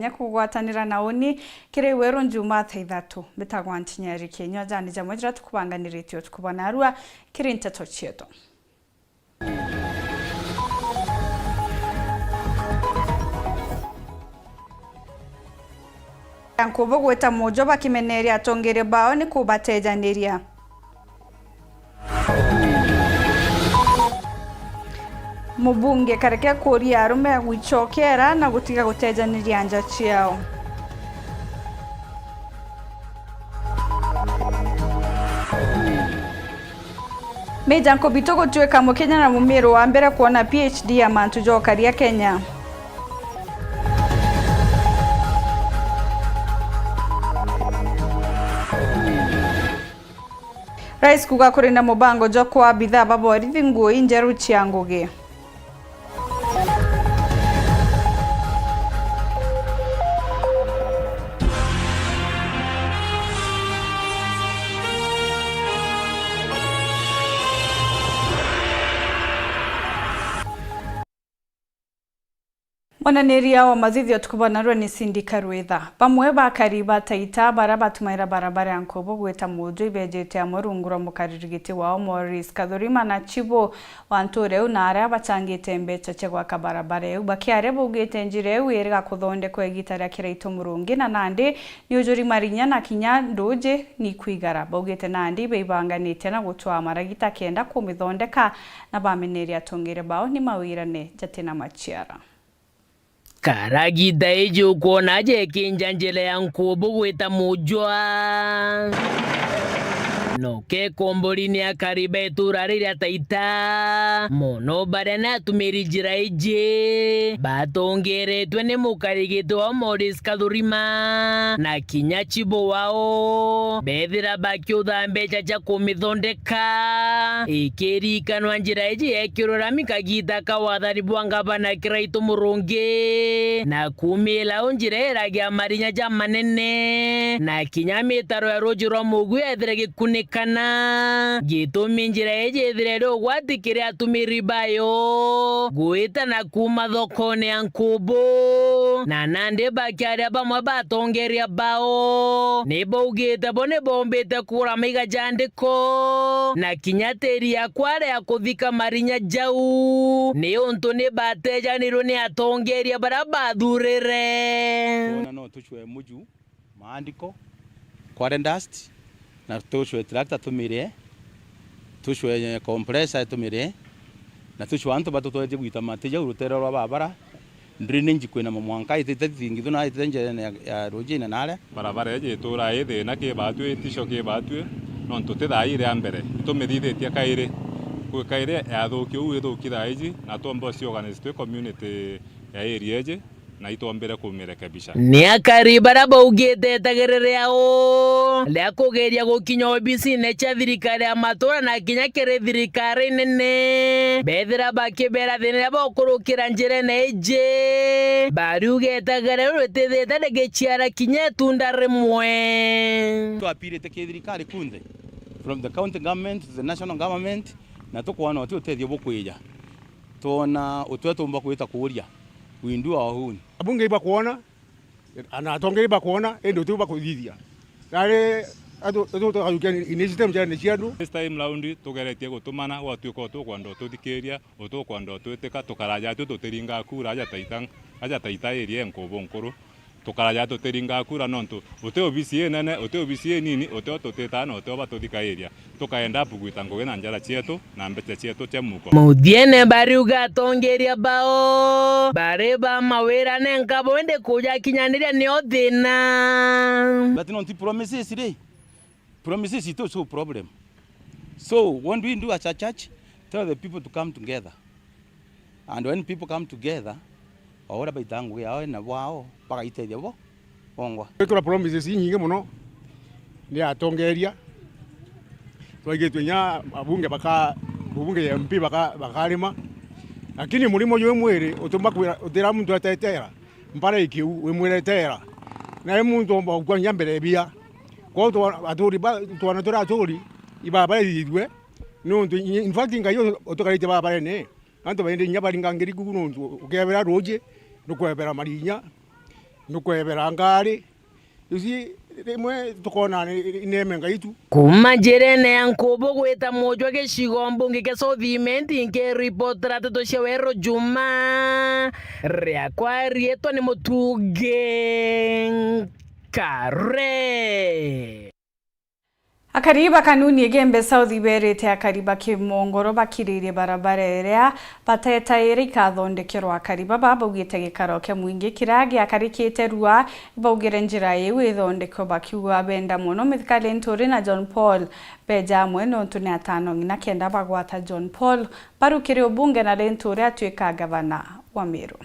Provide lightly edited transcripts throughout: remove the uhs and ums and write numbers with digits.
Nyakugwatanira naoni kire Weru Njumaa Thaa Ithatu betagwa NTINYARI KINYUA jani jamwe jira tukubanganiritio tukubona arua kire Ithatu chieto Yankubo gweta mojo bakimeneria atongere bao ni kubatejaniria Mubunge kareke kuria arume gwichokera na gutiga gutejaniria anja ciao Mejanko bitoko tuweka Mukenya na Mumiru wa mbere kuona PhD ya mantu jokaria Kenya Rais kuga kurinda mubango jo kwa bidhaa baborithi nguo injeru chianguge Mwananiria wa mazithi otukubonarwa ni Sindika Rwitha bamwe bakariba taita baraba tumaira barabara yankobo gweta mojo ibejete amurungura mukaririgiti wao Morris Kadhurima na Chibo wanture unara bacangite mbecha chegwa kabarabara eu bakiare bugete njire eu yerga kuthonde kwegitara kiraito murungi na nandi ni ujuri marinya na kinya ndoje ni kwigara bugete nandi beibanganite na gutwa maragita kenda kumithondeka na bameneria tongere bao ni mawirane jatina machiara Karagida ejo kuona je kinjanjele yankubu gweta mujwa no ke kombolini akaribe turarira taita mono barana tumirijira eje batongere twene mukarigito wa Morris Kadhurima na kinya Chibo wao bethira bakyudha mbecha cha kumithondeka ikeri kanwa njira eje ekirora mikagita kawathari bwanga bana kiraito murungi na kumila onjira eragia marinya ja manene na kinya mitaro ya rojiro mugu ethire gikunika kana gitumi njira eje thirero gwatikire atumiribayo gwita na kuma thokone ankubo na nande bakiaria bamwe batongeria bao nibaugite bone bombete kura miga jandiko na kinyateri akware ya kuthika marinya jau ni untu ni batejanirwo ni atongeria barabathurire no tuchwe muju maandiko kware dust na tushwe tractor tumire tushwe compressor tumire na tushwe antu batotoje gwita mateje urutero rwa babara ndrine njikwena mumwanka itete thingi na itenje ya rojina nale barabara eje tura ide na ke batwe tisho ke batwe non tote daire ambere tumithithia kaire ku kaire yathukio uithukira eje na tombo si organized community ya area eje na itombere kumirekebisha ni akaribara baugete tagerere yao lya kugeria gukinya obisine cha thirikari ya matura na kinya kere thirikari nene bethira bakibera thine bakurukira njire neje barugete tagerere tetheta negechiara kinya tunda rimwe to apirete ke thirikari kunde from the county government to the national government na tukwana otethio bukwija tona otwetumba kwita kuria windu ahuni abunge iba kuona ana tongere iba kuona endo tuba kuthithia nare atu tukayukani initiative jana chiadu this time round tugeretie gutumana gwatuko tukwando tuthikeria utukwando tweteka tukaraja tuteringa kura aja taita area enkobo nkuru tukaraja tuteringa kura nontu ute obisi nene ute obisi nini ute tutetana ute batuthika area tukaenda bugwita ngoge na njara chietu na mbete chietu cha muko mudiene bariuga tongeria bao bareba mawera nenkabo ende kuja kinyaniria ni othina but non ti promises today promises it also problem so when we do as a church tell the people to come together and when people come together ora baitangu yao na wao paka iteje bo ongwa tuna promises nyingi muno ni atongeria twagetwenya abunge baka bubunge ya MP bakalima lakini mulimo yo mwere utumba utira muntu atetera mpara ikiu we mweretera na muntu omba kwanya mbere bia ko aturi ba twana tora aturi ibaba yidwe no in fact ngayo otokarite baba ne anto baende nyabali ngangeri kuno ukebera roje nukwebera marinya nukwebera ngari isi rimwe tukona ineme ngaitu kuma njirene ya Nkubu gwita mujwa gicigo mbunge kia South Imenti nke reportera Ithatu cia Weru Njumaa riakwa rietwa ni Mutuge Kare. Akariba kanuni egembe South iberete akariba kimongoro bakiririe barabara erea batetaire ikathondekerwa akariba babugite gikaro ke mwingi kirage akarikite rua baugire njira yewe ithondeko bakiuga benda muno mithikale Nturi na John Paul beja mweno ntune atano ngina kenda bagwata John Paul barukire ubunge na Nturi atuika gavana wa Meru.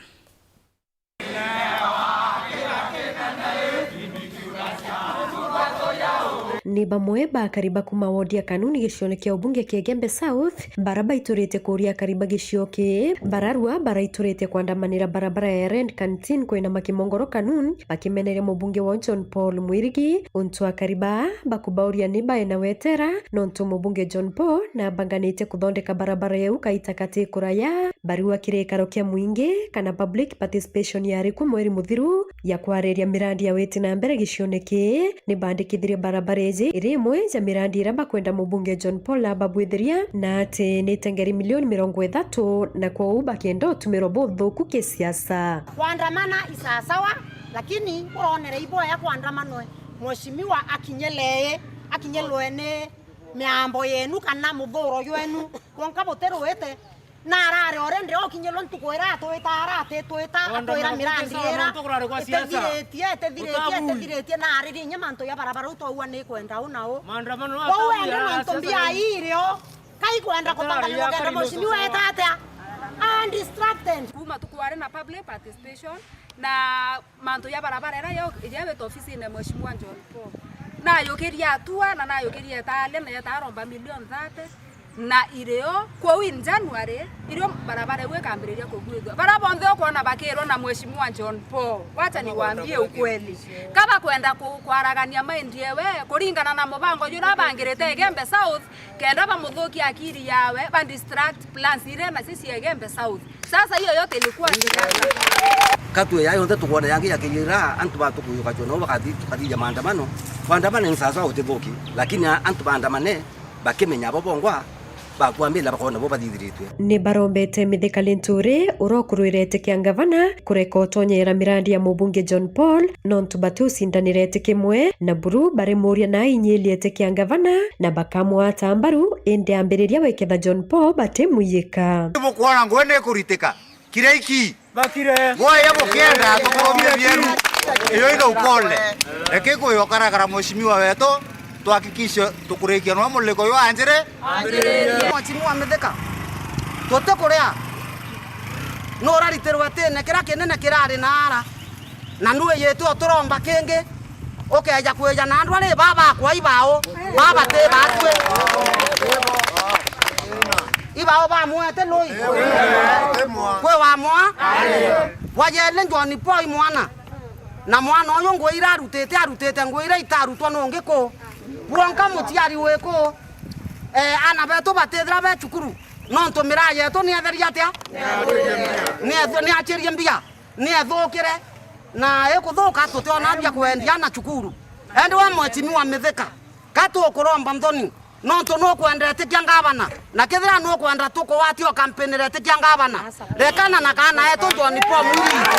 Ni bamwe ba kariba kuma wodi ya kanuni gicione kia ubunge kia Gembe South baraba iturite kuria kariba gicio ki bararua bara iturite kuandamanira barabara ya Rend Canteen kwina makimongoro kanuni bakimenere mubunge wa John Paul Mwirigi untu akariba bakubauria niba ena wetera nontu mubunge John Paul na banganite kuthondeka barabara ya ukaita kati kuraya barua kirekaro kia mwingi kana public participation ya riku mweri muthiru ya kwareria mirandi ya weti na mbere gicione ki ni bandikithirie barabara irimwe ja mirandi iramba kwenda mubunge John Paul ababwithiria na ati ni tengeri milioni 30 na kwa uba kienda utumiro bothuku kisiasa kuandamana isasawa lakini uronere iboya kuandamanwe mheshimiwa akinyelwene miambo yenu kana muthuro yenu konka botero wete na arare orende okinyelwa ntukwera twita mirandi era etediretie na ariri nyamanto ya barabara utwa ni kwenda unao maandamano wende ntombia irio kai kwenda kutangalia kwenda mheshimiwa etata undistracted kuma tukware na public participation na manto ya barabara era yo ijabe ofisi na mheshimiwa John Paul na yokeria atua na yokeria tale na yataromba milioni 30 na ireo kwa in January ireo barabara we kambiriria kugwithwa barabonde okuona bakirwo na mheshimiwa John Paul wacha niwaambie ukweli kaba kwenda kwaragania maindie we kuringana na mubango jura bangirete Gembe South kenda bamuthuki akiri yawe ba distract plans ire na sisi Gembe South sasa hiyo yote ilikuwa katu ya yonde tukona yangi yakira antu batu kuyuka jono bakati ya maandamano ni sasa utithuki lakini antu maandamane bakimenya bobongwa bakwambira bakona bo bathiritwe ni barombete mithikale Nturi urokurwirete kia gavana kureka utonyera mirandi ya mubunge John Paul nontu batu sindanirete kimwe na buru bare muria na inyeliete kia gavana na bakamwa tambaru ende ambiriria weketha John Paul batemuyika bukwana ngwene kuritika kireiki bakire ngoya bukenda tukoromie byeru iyo ndo ukole ekeko yokaragara mheshimiwa wetu tuhakikishe tukurekia no muleko yo anjire mheshimiwa Mithika tote kuria no rariterwa tene kira kinene kirari nara na nuwe yetu turomba kenge okeja kweja na andu ari baba kwa ibao baba te batwe ibao ba muete loi kwe wa mwa wajele njoni poi mwana na mwana oyo ngoira arutete ngoira itarutwa nongeko buronka mutiari weko ana beto batethra be chukuru nonto miraye to ni atheria atia ni acherie mbia ni athukire na ekuthuka tutona bia kwendia na chukuru ende wa mheshimiwa Mithika katu kuromba mthoni nonto no kwendete kia gavana na kithira no kwenda tuko watio campaign rete kia gavana rekana na kana eto John Paul Mwirigi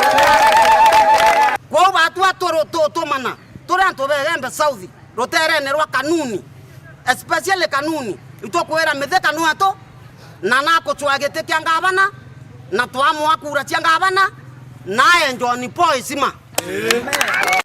kwa watu tumana turanto be Gembe South rotere rwa kanuni especially kanuni itokwera Mithika no ato na nako twagete kia gavana na twamwa kura kia gavana naye John Paul sima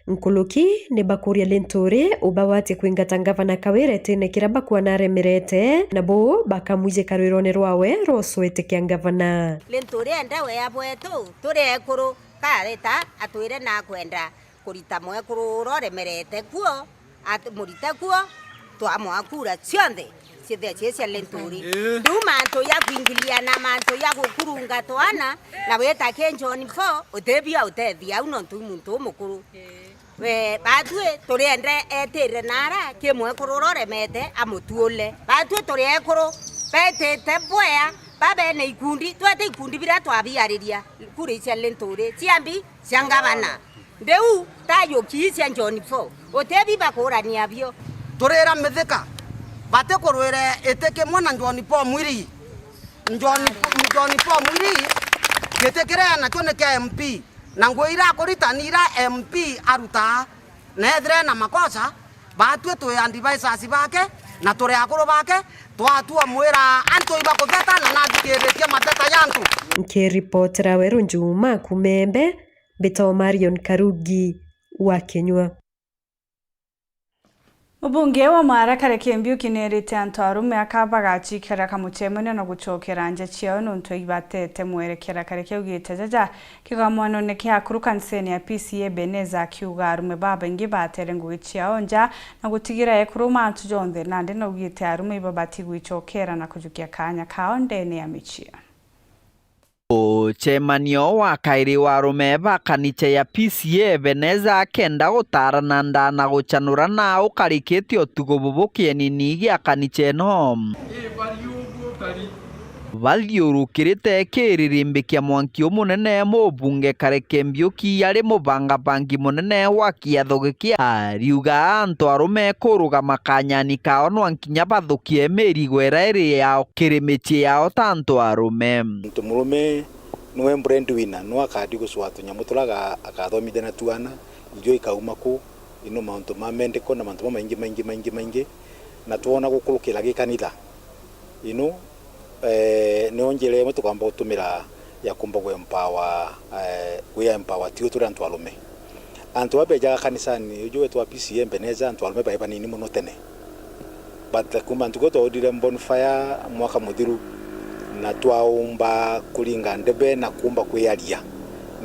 Nkuluki ni bakuria Nturi ubawate kuingata gavana kawire tene kiraba kwa naremerete nabo bakamuje karwirone rwawe roswete kia gavana Nturi enda we abwetu turi ekuru kareta atwire na kwenda kurita mwekuru roremerete kuo atmurita kuo twamwa kura cionthe ciethe cia Nturi nduma to ya kuingilia na manto ya gukurunga twana na weta ke John Paul utebia utethia uno muntu mukuru we batwe turi ende etire nara kimwe kuroremete amutuole batwe turi ekuru betete bwea babe ne ikundi twete ikundi bira twabiariria kuri cia Nturi ciambi cia gavana ndeu tayo kiisia John 4 otebi bakorani abio turera mithika bate kurwire eteke mwana John Paul mwiri John Paul mwiri getekere na chone kia MP na ngoira kuritanira MP aruta na ethre na makosa batwe tu advisors bake na tore akuru bake twatua mwira antu iba kuveta na nadikeretia mateta yantu Nkiripotera Weru Njumaa kumembe Beto Marion Karugi wa KINYUA. Ubunge wa Mara Kareke Mbiuki nerite antu arume akabagachikira kamuchemene no guchokera nje chiao nuntu ibatete mwerekera Kareke ugite jaja kigamwano ne kyakuru kanseni ya PCA Beneza kiuga arume baba ingi batere ngugi chiao nja na gutigira ekuruma antu jonde nande no ugite arume ibabati guichokera na kujukia kanya kao ndene ya michia. Chemanio wa kairi wa arume bakaniche ya PCA Beneza kenda gutarana ndana guchanura na ukariketi otugo bubukie nini gia kaniche no valiurukirite kiririmbikia mwanki munene mubunge Kareke Mbiuki yari mubanga bangi munene wa kiathogikia ariuga antu arume kurugama kanyani kao nwankinya bathukie meri gwera iri yao kirimichi yao tantu arume mtu murume niwe breadwinner no akadi guswatu nyamuturaga akathomithia na tuana ijo ikauma ku ino mauntu ma medical na mauntu maingi na tuona gukurukira gikanitha ino ne onjere mutu kwamba utumira ya kumba gwe empower tio turi antu alume antu abeja kanisani ujo wetu wa PCA Beneza antu alume baiba nini muno tene but kumba antu goto odire bonfire mwaka muthiru na twaumba kulinga ndebe na kumba kweyaria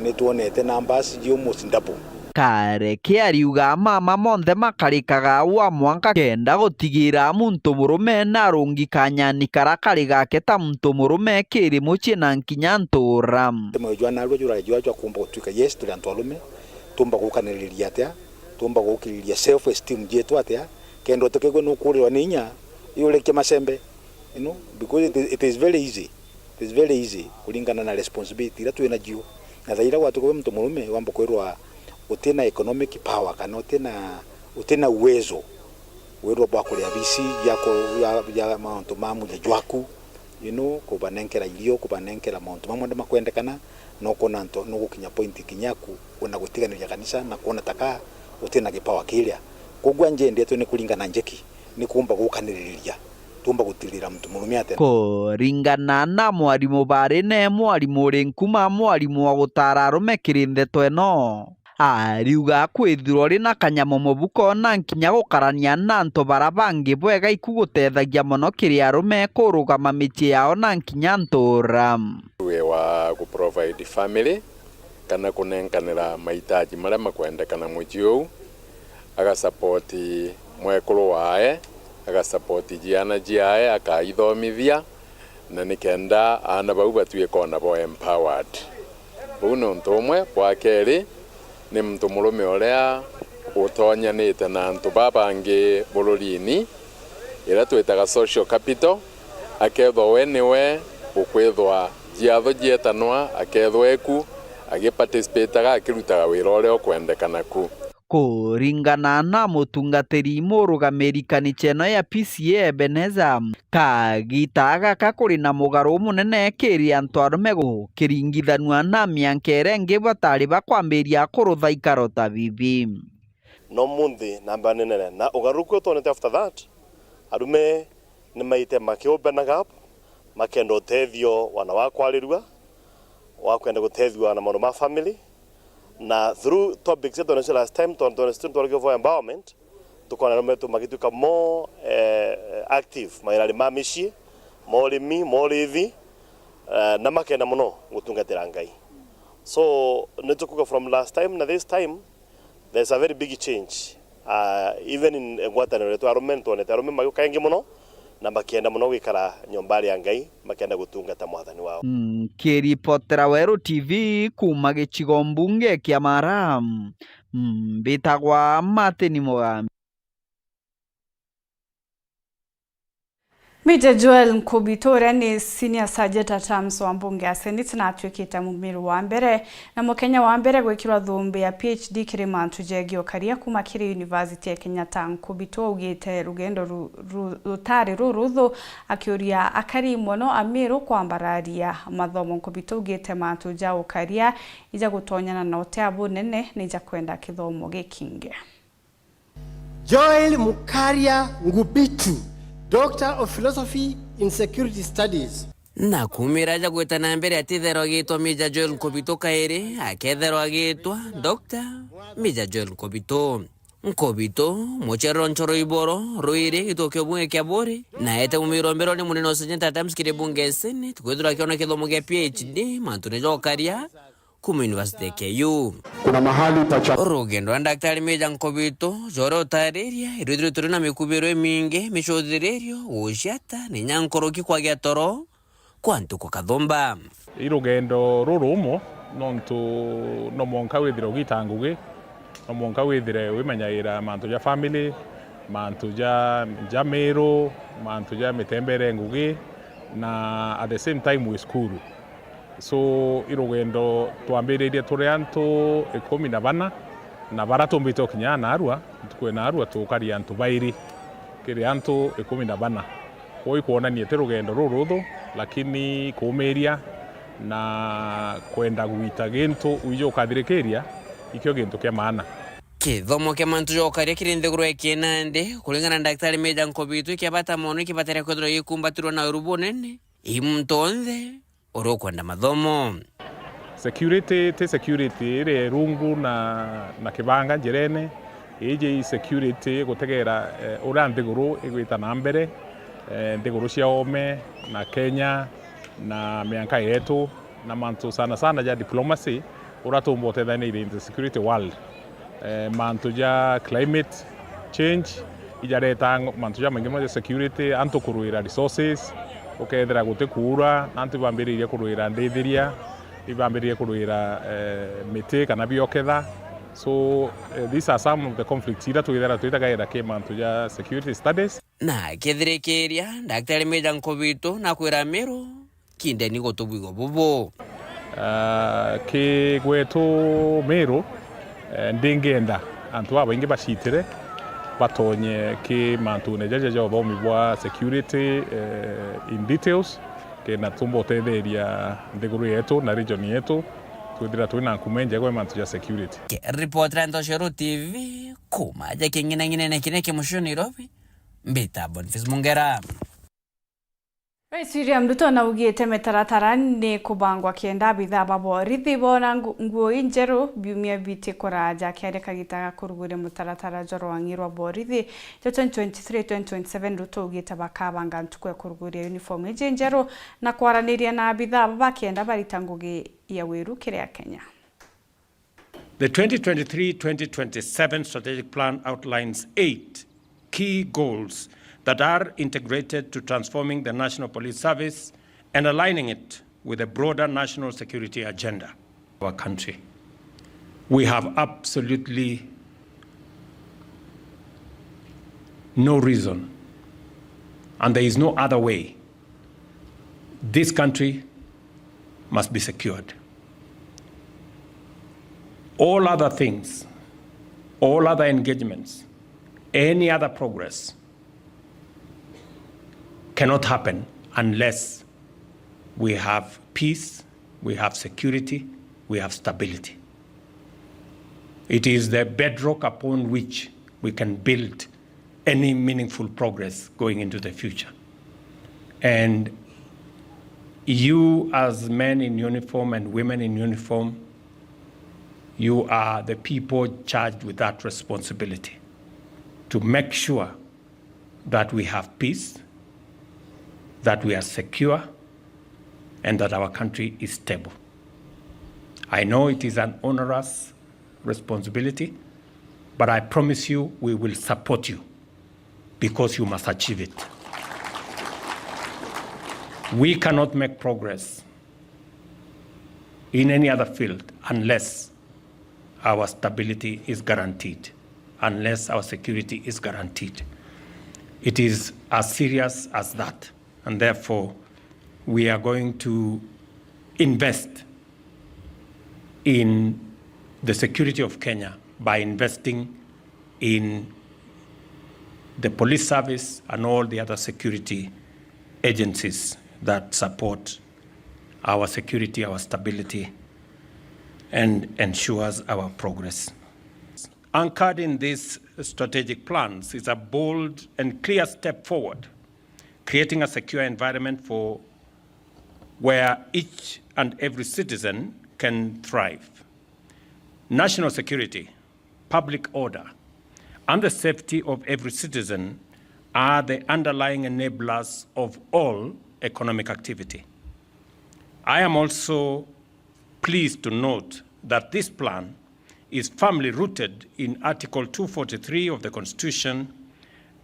ni tuonete numbers yo musindapo Kareke ariuga mama monthe makarikaga wa mwanka kenda gutigira muntu murume na rungi kanyani karakari gake ta muntu murume kiri muchi na nkinya ntura temejwa na rujura jwa kumba gutuika yes tuli antu alume tumba gukaniriria atia tumba gukiriria self esteem jetu atia kendo tukego no kurirwa ninya yule kemasembe you know because it is very easy kulingana na responsibility ila tuena jio na thaira watu kwa mtu murume wambo kwirwa utena economic power kana utena uwezo wero bwa kulia bisi yako ya mauntu mamuja jwaku you know kubanenkera ilio kubanenkera mauntu mamwe makwendekana no konanto no gukinya point kinyaku kuna gutiganira kanisa na kuona taka utena kipawa kilia kugwa nje ndeto ni kulingana njeki ni kumba gukaniriria tumba gutirira mtu murume atena ko ringana na mwarimu bare ne mwarimu renkuma mwarimu wa gutara arume kirindetwe eno ariuga kwithirwo ri na kanyamo mubuko na nkinya gukarania na antu barabangi bwega ikugutethagia muno kiri arume kurugama michi yao na nkinya ntura we wa ku provide family kana kunenkanira mahitaji maria makwendekana muchi uyu aga support mwekuru wae aga support jiana jiae akaithomithia na nikenda ana bau batwie kona bo empowered uno ntomwe kwa keri ni mtu murume orea utonyanite na antu babangi bururini ira twitaga social capital akethwo we niwe ukwithwa jiatho jietanwa akethwo eku agiparticipataga akirutaga wira uria ukwendekana ku kuringana na mutungatiri murugamiri kaniche no ya PCA Beneza kagitaga kakuri na mugaru munene kiri antu arume gukiringithanwa na miankere ngi batari bakwambiria kurutha ikaro ta bibi no munthi namba nene na ugaruko tonete after that arume ni maite makiopen gap makendo uteithio wana wakwarirua wakwenda gutethio na maundu ma family na through topics that last time to for empowerment tukona no metu magituka more active mairali mamishi morimi morithi na makenda muno gutungatira ngai so netukuka from last time na this time there's a very big change even in ngwataniro to arumento ne tarume maguka ingi muno na makenda muno gwikara nyombari ya ngai makenda gutungata mwathani wao kiripotera Weru TV kuma gicigo mbunge kia Mara bitagwa Mateni Mugambi Major Joel Nkubito ni senior sergeant at arms wa mbunge ya Senate na atwikite mumiru wa mbere na mukenya wa mbere gwikirwa thumbi ya PhD Kirimantu Jegio Karia kuma kiri University ya Kenyatta. Nkubito ugite rugendo rutari ruruthu akiuria akari mono amiru kwambararia mathomo. Nkubito ugite Mantu Jao Karia ija gutonyana na oteabu nene nija kwenda kithomo gikinge. Joel Mukaria Ngubitu, Doctor of Philosophy in Security Studies. Na kumiraja gwetana mbere atithero agitwa Major Joel Nkubito kairi akethero agitwa Dr. Major Joel Nkubito. Nkubito mochero nchoro iboro ruire gitokyo bunge kya bori na ete mumirombero ni munene sergeant at arms kire bunge Senate kwethira kiona kithomo gya PhD Mantu Jao Karia kuma University ya KU. Kuna mahali pacha rugendo wa Daktari Major Nkubito joro tariria irudire turina mikubiro mingi mishodhirerio ushata ni nyankoroki kwa gyatoro kwantu kwa kathomba irugendo rurumo nontu no monka withiro gitanguge no monka withire wimanyaira mantu ja family mantu ja jamero mantu ja mitembere ngugi na at the same time we school. So irugendo twambiririe turi antu 14 na baratumbite kinya na arua tukwena arua tukari antu bairi kiri antu 14 koi kuonania te rugendo ruruthu lakini kumeria na kwenda gwita gintu uyo kathirikiria ikyo gintu kya maana. Kithomo kya Mantu Jao Karia kiri nthiguru kinande kulingana na Daktari Major Nkubito kiabata mono kibatera kwethira yikumbatirwa na urubu nene imtonthe urokwenda mathomo. Security ire rungu na kibanga njirene ije security gutegera ura nthiguru igwita na mbere nthiguru cia ome na Kenya na mianka yetu na mantu sana ja diplomacy uratumbo tethaniire in the security world. Mantu ja climate change ijareta mantu ja mengi mo security antu kuruira resources ukethera gute kura antu bambiririe kuruira ndithiria ibambiririe kuruira miti kana bioketha. So these are some of the conflicts ira tuitagaira ke mantu ja security studies na kethirikiria Daktari Major Nkubito na kwira mero kindeni gotubwigo bubu ke gwetu mero ndingenda antu abo ingi bashitire batonye ke mantu nejaja ja bomi bwa security in details ke na tumbo tetheria nthiguru yetu na region yetu twithira twina kumenje gwe mantu ja security. Reporter Ntoshero TV kuma ja kingine kineke mushoni Nairobi mbita Boniface Mungera. Rais William Ruto na ugite metaratara ni kubangwa kienda bithaa baborithi bona nguo injeru biumia biti kuraja kiareka gitaga kurugure mutaratara joro wangirwa borithi 2023-2027 Ruto ugite bakabanga ntukwe kurugure uniform injeru na kwaraniria na bithaa bakienda baritangugi ya Weru kire ya Kenya. The 2023-2027 strategic plan outlines 8 key goals that are integrated to transforming the National Police Service and aligning it with a broader national security agenda of our country. We have absolutely no reason, and there is no other way. This country must be secured. All other things, all other engagements, any other progress cannot happen unless we have peace, we have security, we have stability. It is the bedrock upon which we can build any meaningful progress going into the future. And you as men in uniform and women in uniform, you are the people charged with that responsibility to make sure that we have peace, that we are secure, and that our country is stable. I know it is an onerous responsibility, but I promise you we will support you because you must achieve it. We cannot make progress in any other field unless our stability is guaranteed, unless our security is guaranteed. It is as serious as that. and therefore we are going to invest in the security of Kenya by investing in the police service and all the other security agencies that support our security, our stability, and ensures our progress. Anchored in these strategic plans is a bold and clear step forward, creating a secure environment for where each and every citizen can thrive. National security, public order, and the safety of every citizen are the underlying enablers of all economic activity. I am also pleased to note that this plan is firmly rooted in Article 243 of the Constitution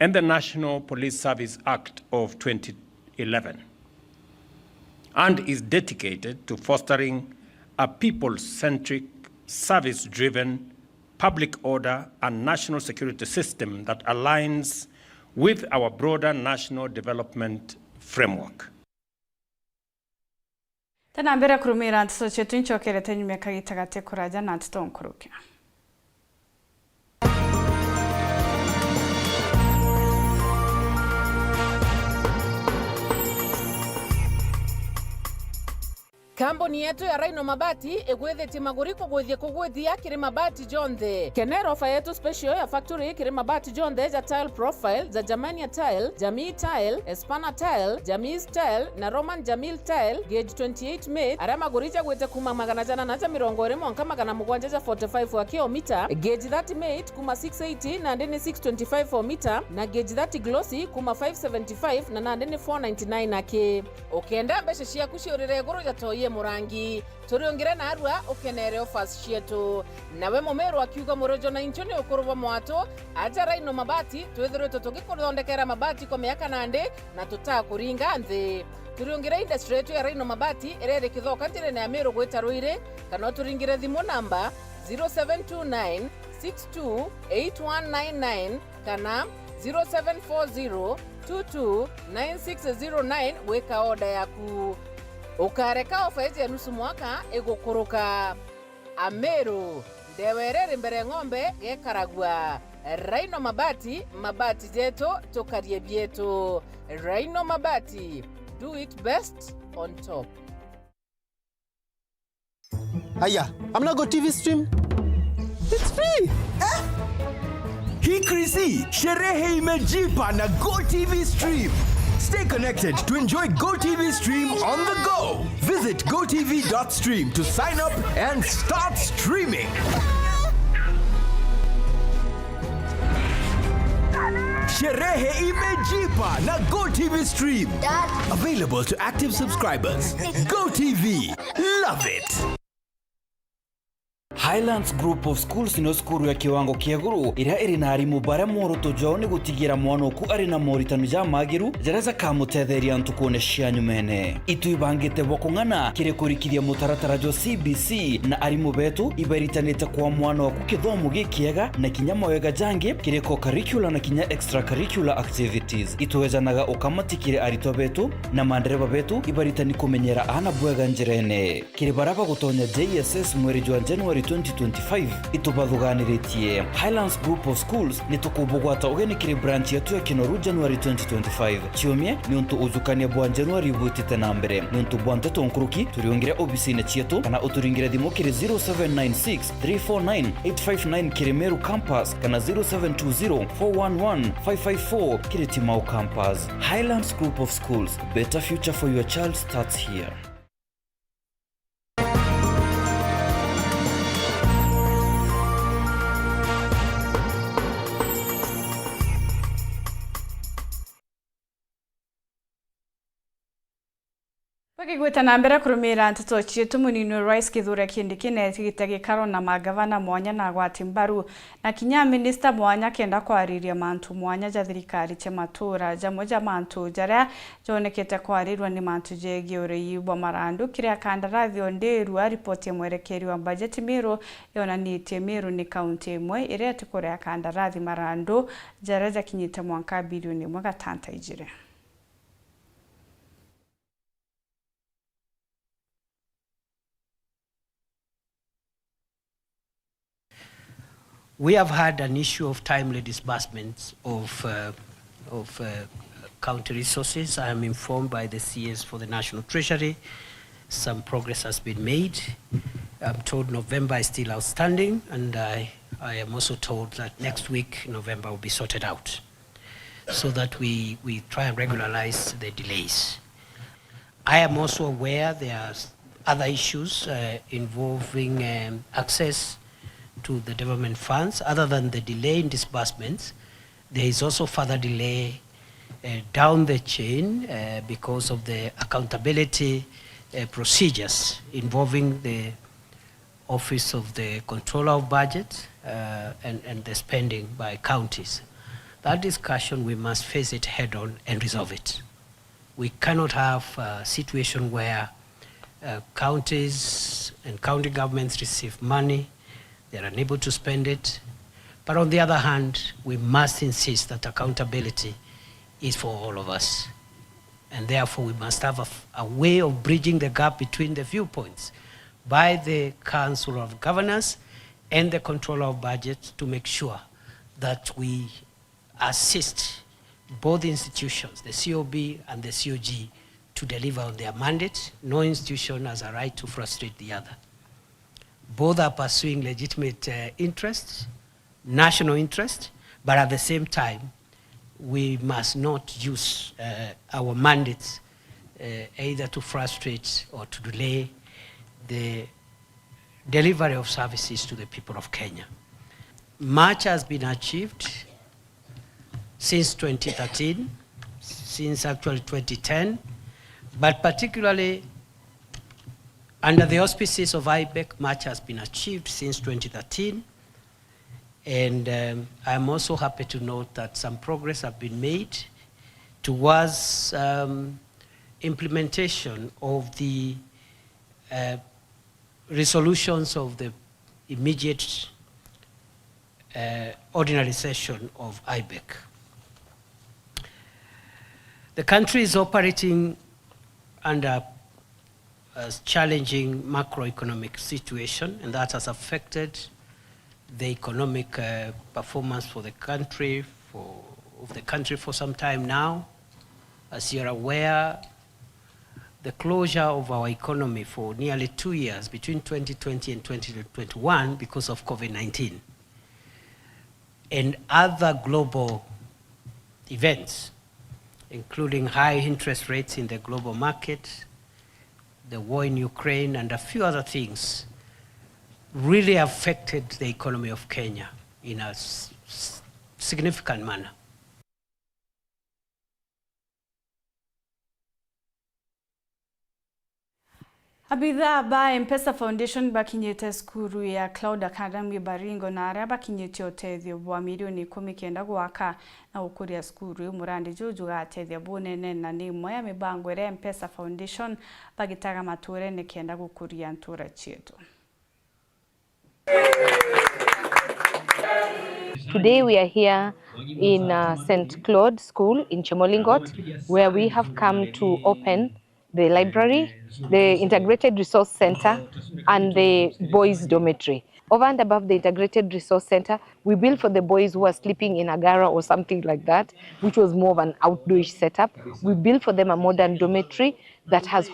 and the National Police Service Act of 2011, and is dedicated to fostering a people-centric, service-driven public order and national security system that aligns with our broader national development framework. Tanambira kurumira ntiso chetu nchokerete nyume kagitagate kuraja na ntitonkoroke. Kambuni yetu ya Raino Mabati egwethete maguriko kugwithia kiri mabati jonthe. Kenero ofa yetu special ya factory kiri mabati jonthe ja tile profile, za Germania tile, Jamii tile, Espana tile, Jamis tile na Roman Jamil tile gauge 28 made. Ara maguricha gwete kuma magana jana na 745 wa kilomita, gauge 30 made kuma 680 na 625 for meter, na gauge 30 glossy kuma 575 na 499 ake. Okenda beshe shia kushorere goro ya toye murangi turiongera na arua ukenere offers cietu nawe momero akiuga murojo na inchoni okuruba mwato aja Raino Mabati twethirwe tutugikundondekera mabati kwa miaka nande na tutakuringa nthi turiongera industry yetu ya Raino Mabati erere kithoka ntire na amero gweta ruire kana turingire thimo namba 0729 628199 kana 0740 229609 weka order yaku. Ukareka ofezi ya nusu mwaka egokuruka. Ameru ndewerere mbere ng'ombe gekaragwa. Raino Mabati, mabati jeto tokarie bieto. Raino Mabati, do it best on top. Aya, I'm not go TV stream. It's free. Hii Krisi, sherehe imejipa na Go TV Stream. Stay connected to enjoy Go TV Stream on the go. Visit gotv.stream to sign up and start streaming. Sherehe imejipa na Go TV Stream. Available to active subscribers. Go TV. Love it. Highlands Group of Schools no skuru ya kiwango kiaguru ira iri na arimu bara moroto jao ni gutigira mwana ku ari na moritanu ja magiru jareza kamutetheria ntukone cianyu mene itu ibangite bokungana kire kurikiria mutaratara jo CBC na arimu betu iberitanite kwa mwana waku kithomo gikiega na kinyamo wega jange kire ko curricular na kinya extracurricular activities itwezanaga ukamatikire arito betu na mandereba betu iberitani kumenyera ana bwega njirene kire baraba gutonya JSS mweri jwa January 2025 itubadhuganiretie Highlands Group of Schools nitukubugwata ugenikire branch yetu ya Kinoru January 2025 chiomie ni untu uzukania bwa January butite na mbere ni untu bwante tonkuruki turiongire obisine chietu kana uturingire dimo kire 0796 349 859 kire Meru campus kana 0720 411 554 kire Timau campus. Highlands Group of Schools, better future for your child starts here. Gwita nambera kurumira ntito chietu munino Rice Kithure Kindikine tigitege karo na magavana mwanya na gwati mbaru na kinya minister mwanya kenda kwariria mantu mwanya ja thirikari che matura jamoja mantu jaria jonekete kwarirwa ni mantu jegi ureyibwa marandu kiria kandarathi onderu a report mwerekeri wa budget miro yonanitie miro ni county imwe irete kuria kandarathi marandu jaria kinyite mwanka bilioni 1 ijire. We have had an issue of timely disbursements of county resources. I am informed by the CS for the National Treasury. Some progress has been made. I'm told November is still outstanding, and I am also told that next week, November, will be sorted out, so that we try and regularize the delays. I am also aware there are other issues involving access to the development funds. Other than the delay in disbursements, there is also further delay down the chain because of the accountability procedures involving the Office of the Controller of Budget and the spending by counties. That discussion, we must face it head on and resolve it. We cannot have a situation where counties and county governments receive money, they're unable to spend it. But on the other hand, we must insist that accountability is for all of us. And therefore, we must have a way of bridging the gap between the viewpoints by the Council of Governors and the Controller of Budget to make sure that we assist both institutions, the COB and the COG, to deliver on their mandate. No institution has a right to frustrate the other. Both are pursuing legitimate interests, national interest, but at the same time, we must not use our mandates either to frustrate or to delay the delivery of services to the people of Kenya. Much has been achieved since 2013, since actually 2010, but particularly under the auspices of IBEC, much has been achieved since 2013. And I'm also happy to note that some progress have been made towards implementation of the resolutions of the immediate ordinary session of IBEC. The country is operating under a challenging macroeconomic situation, and that has affected the economic performance for the country, for some time now. As you're aware, the closure of our economy for nearly 2 years, between 2020 and 2021, because of COVID-19, and other global events, including high interest rates in the global market, the war in Ukraine, and a few other things, really affected the economy of Kenya in a significant manner. Abitha ba M-Pesa Foundation bakinyete skuru ya Cloud Academy Baringo na aria bakinyete otethio bwa milioni 19 gwaka na gukuria skuru murandi juju gatethio bunene na ni moya mibango ere M-Pesa Foundation bagitaga mature ne kenda gukuria ntura chietu. Today we are here in St. Claude School in Chemolingot, where we have come to open the library, the Integrated Resource Center, and the boys' dormitory. Over and above the Integrated Resource Center, we built for the boys who are sleeping in a gara or something like that, which was more of an outdoor setup. We built for them a modern dormitory that has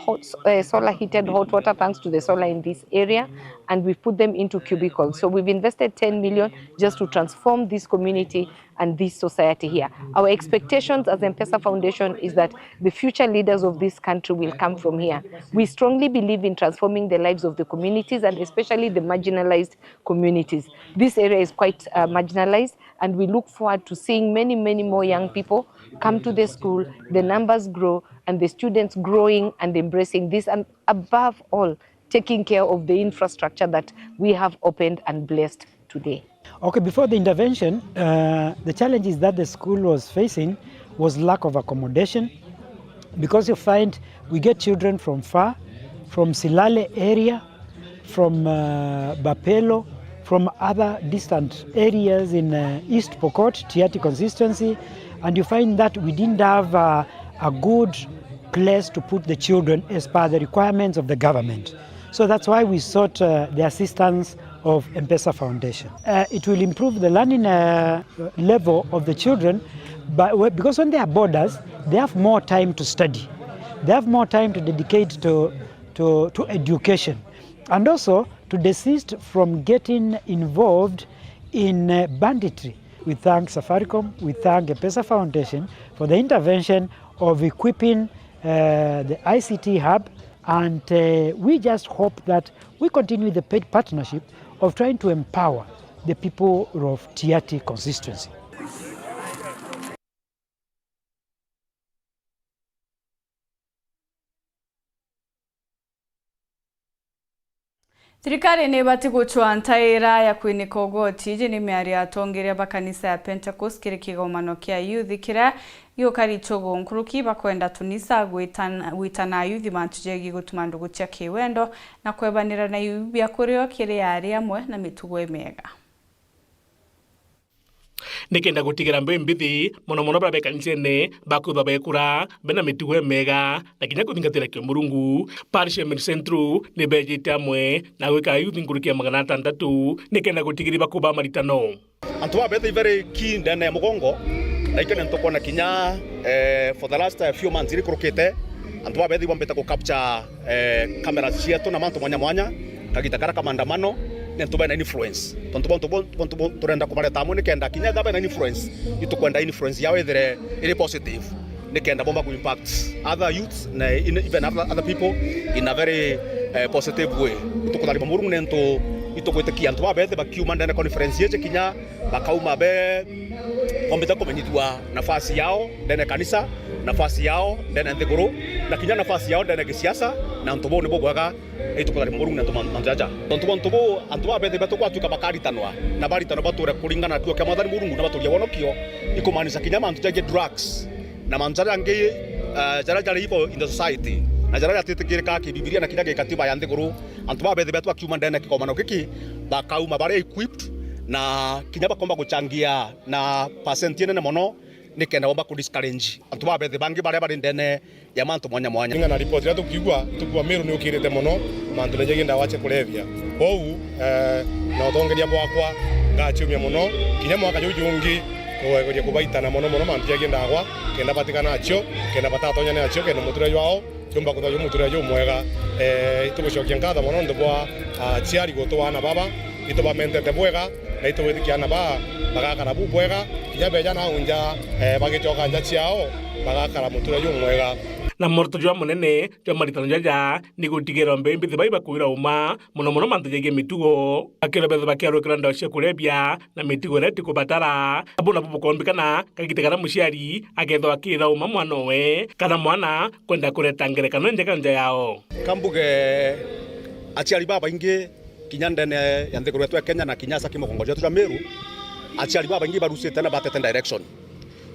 solar-heated hot water thanks to the solar in this area, and we've put them into cubicles. So we've invested 10 million just to transform this community and this society here. Our expectations as M-Pesa Foundation is that the future leaders of this country will come from here. We strongly believe in transforming the lives of the communities, and especially the marginalized communities. This area is quite marginalized, and we look forward to seeing many, many more young people come to the school, the numbers grow, and the students growing and embracing this, and above all, taking care of the infrastructure that we have opened and blessed today. Okay, before the intervention, the challenges that the school was facing was lack of accommodation, because you find we get children from far, from Silale area, from Bapelo, from other distant areas in East Pokot, Tiati constituency, and you find that we didn't have a good place to put the children as per the requirements of the government. So that's why we sought the assistance of M-Pesa Foundation. It will improve the learning level of the children, but because when they are boarders, they have more time to study. They have more time to dedicate to education, and also to desist from getting involved in banditry. We thank Safaricom, we thank the M-Pesa Foundation for the intervention of equipping the ICT hub, and we just hope that we continue the paid partnership of trying to empower the people of Tiaty constituency. Thirikari nĩ bati gũchwa ntaĩra ya kwĩnĩka ũgoti ĩjĩ nĩ mĩario atongoria ba kanisa ya Pentecost kĩrĩ kĩgomano kĩa youth kĩrĩa gĩũkarĩtwo nkũrũki bakwenda Tunisia gwĩtana youth mantujegi gũtuma ndũgũ cia kĩwendo na kwebanĩra na yubia kũrĩo kĩrĩ yarĩ amwe na mĩtugo mĩega. Nikenda gutigira mbembithi mono bara bekanisene bakutha bekura bena mitugo mega na kinya kuthingatira kyo Murungu Parishment Central ni bejete amwe na gwika youth ngurukia 600 nikenda gutigiri bakuba maritano antu babethe very keen ndene mugongo na ikene ntokona kinya for the last few months iri kurukite antu babethe bombeta ku capture cameras cietu na mantu mwanya kagitakara kamandamano nentuba na influence tontu turenda kumareta amwe nikenda kinya gaba na influence itukwenda influence yawe iri positive nikenda bomba ku impact other youths na even other people in a very positive way itukudari Murungu nento itukwete kiantu babethe bakiuma ndene conference yeje kinya bakauma be bombeta kumenyitwa nafasi yao ndene kanisa nafasi yao ndene nthiguru na kinya nafasi yao ndene kisiasa na ntubo ni bogwaga itukudari Murungu nento manjaja ntubo antu babethe batukwatuka bakaritanwa na baritano bature kuringana tuo kya mwathani Murungu na baturia wonokio ikumanisha kinya mantu jaje drugs na manjara ngi jara ipo in the society na jara yatitikirika ki Biblia na kinya gikatiba ya nthiguru antu babethe betu akiuma ndene kikomano giki bakauma bare equipped na kinya bakomba guchangia na percent yene mono nikenda bomba ku discourage antu babethe bangi bare bare ndene ya mantu mwanya inga na report ya tukigwa Meru ni ukirite mono mantu neje ndawa che kulevya ou na utongeria bwakwa ngachumia mono kinya mwaka jujungi kuwegoje kubaitana mono mantu yage ndagwa kenda batikana acho kenda batatonya ne acho kenda muture wao tumba kuthoyo muture yo mwega itugucokia ngatho mono ndobwa chiari gotwana baba itubamentete bwega na itubithikiana bagakara bwega kinya beja na unja bagicoka nja ciao bagakara muture yo mwega na morto jwa munene jwa maritano jaja ni gutigera mbembithi baiba kuira uma muno mantu jege mitugo akira betho bakiaro kiranda cia kurebia na mitugo neti kubatara abuna bubukombikana kagitegara muciari agetho akira uma mwanowe kana mwana kwenda kureta ngerekano njeka yao kambuge aciari baba ingi kinya ndene ya nthiguru yetu ya Kenya na kinya saki mugongo yetu ya Meru aciari baba ingi barusite na batete direction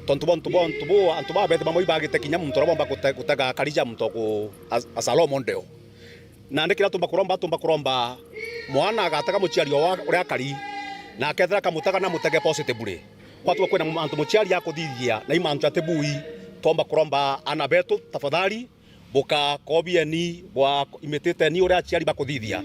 tontu antu babethe bamwe bagite kinya muntu robomba kutega karija muntu ku asalomo ndeo na ndikira tumba kuromba mwana agataga muciari uri akari na akethera kamutaga na mutege positively kwatu kwena antu muciari akuthithia na imantu atebui tomba kuromba anabetu tafadhali boka kobieni bwa imetete ni uri aciari bakuthithia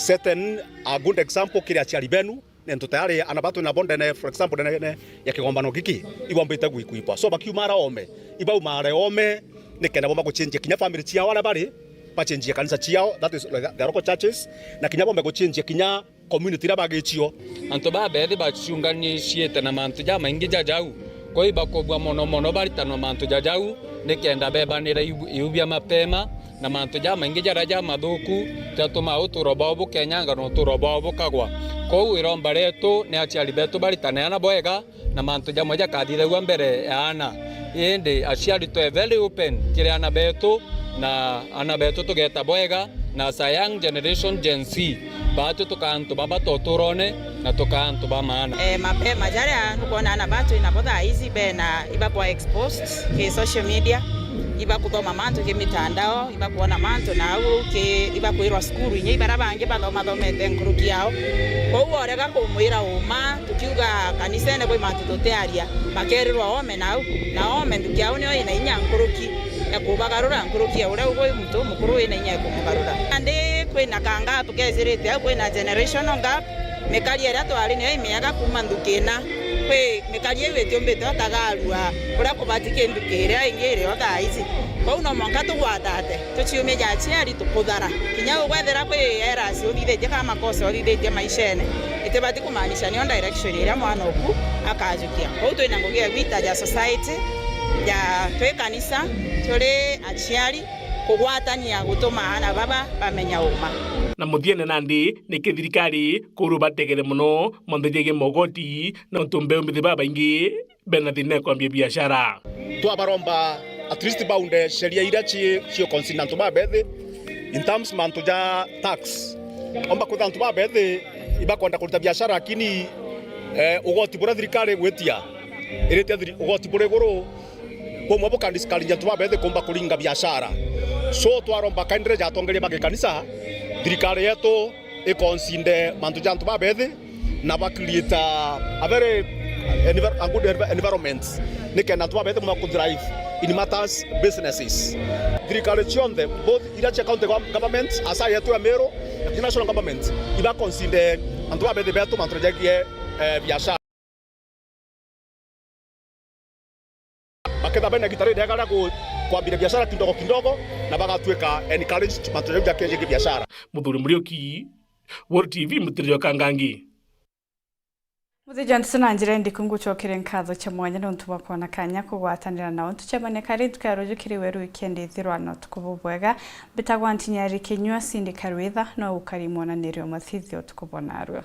certain a good example kiri aciari benu nento tayari anabatu na bonde for example ne ya kigombano giki ibombete guikuipa so bakiumara ome ibau mare ome nikenda bomba guchinje kinya family ciao ala bari bachinje kanisa ciao that is like the local churches na kinya bomba guchinje kinya community ra bagichio anto babethe bachungani ciete na mantu jama ingi jajau koi bakobwa mono baritano mantu jajau nikenda bebanira yubia mapema na mantu jama ingi jaraja mathuku tatuma uturobo Kenya no turobo kagwa ko iromba retu ne aciari betu baritane ana boega na mantu jama jakathire gwa mbere yana indi aciari to very open kire ana betu tugeta boega na sa young generation Gen Z batu tukantu baba toturone na tukantu ba maana mapema jara tukona ana batu inapotha hizi bena ibapo exposed ke social media iba kuthoma mantu ke mitandao iba kuona mantu na au ke iba kuirwa skuru inye ibara bange bathomete nkuruki yao ko orega kumwira uma tukiuga kanisa ne koi mantu totearia makerirwa ome na ome ndukiao nyo ina inya nkuruki ya kubagarura nkuruki ya ura ugo muntu mukuru ina inya kumugarura ande kwina kanga tukezirite kwina generational gap mekari era twari ne imiaga kuma ndukina kwe mekari yewe mbeto tagarua ura kubatike ndukira ingire otha ici kwa no monka tugwatate tuciume ja ciari tukuthara kinya ugwethera kwe era cio thithe kama kosa thithe maishene itebati kumaanisha ni on direction ira mwana oku akajukia kwa uto ina ngogia gwita ja society ya twe kanisa tore aciari kugwatania gutuma ana baba bamenya uma na muthiene nandi ni kithirikari kuru bategere muno monthejege mogoti na utumbe umithibaba ingi benathine kwambia biashara twabaromba at least bound sheria ira cio consonant babethi in terms manto ja tax omba kuthantu babethi iba kwenda kuruta biashara lakini ugoti bura thirikari gwetia irete ugoti bure guru pomwe bukandisikarinja ntu babethi kumba kuringa biashara so twaromba kaindire jatongeria magikanisa thirikari yetu ikonsinde mantu ja ntu babethi na bakrieta a very good environment nikenda ntu babethi mu drive in matters businesses thirikari cionthe both ira cia county government asa yetu ya Meru na national government iba konsinde antu babethi betu mantu jagie biashara baketha bena gitari ndegara kwambia biashara kidogo na bagatweka encourage mantu jagie biashara Muthuri Muriuki World TV mutirio kangangi Muthi Johnson anjira ndi kunguchokire nkatho cha mwanya na untu bakona kanya kugwatanira na untu chamane kari tukarujukiri Weru weekend ithirwa no tukububwega bitagwa NTINYARI KINYUA Sindi Karwitha no ukarimona nirio mathithio tukubonarwe